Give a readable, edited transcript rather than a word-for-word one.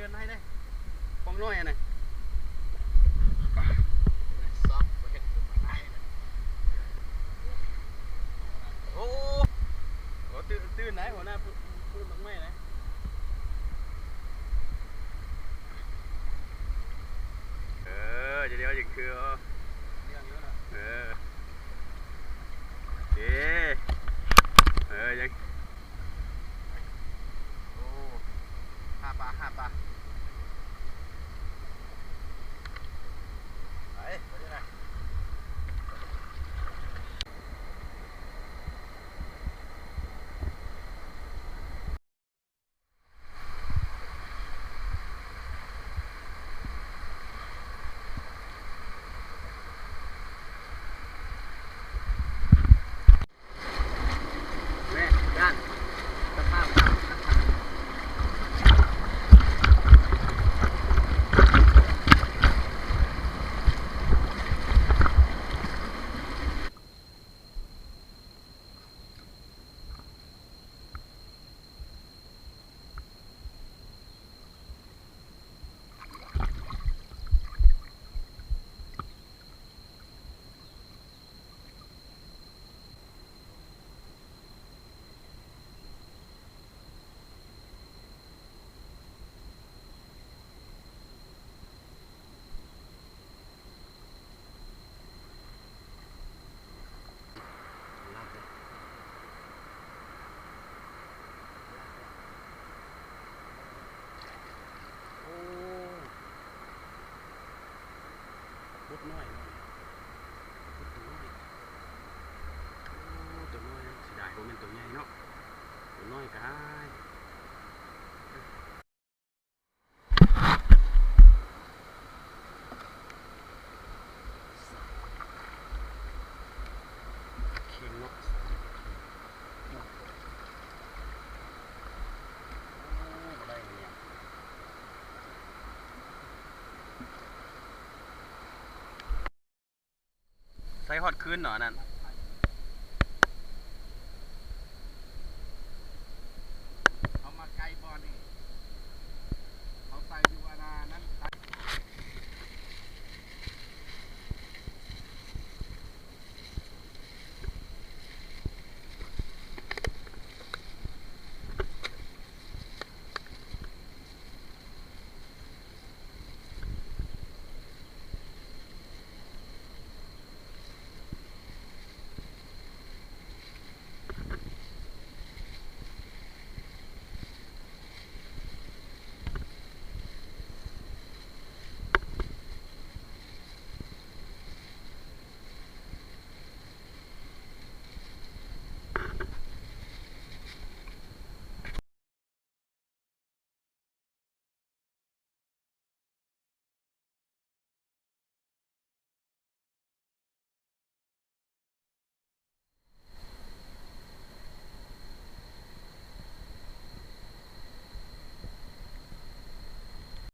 นให้ได้ความน้อยอะนะโอ้โหตื่นไหนหัวหน้าพูดมากไม่นะเดี๋ยวอย่างคือเออเอ๊ยังโอ้ห้าปลาไปได้ไหมแม่ด้านสภาพพุดน้อยพุดตัวน้อยโอ้ตัวน้อยเสียดายโมเมนตัวใหญ่เนาะตัวน้อยก็ได้เข่งเนาะได้เนี่ยใส่ฮอดคืนเหรอนั่น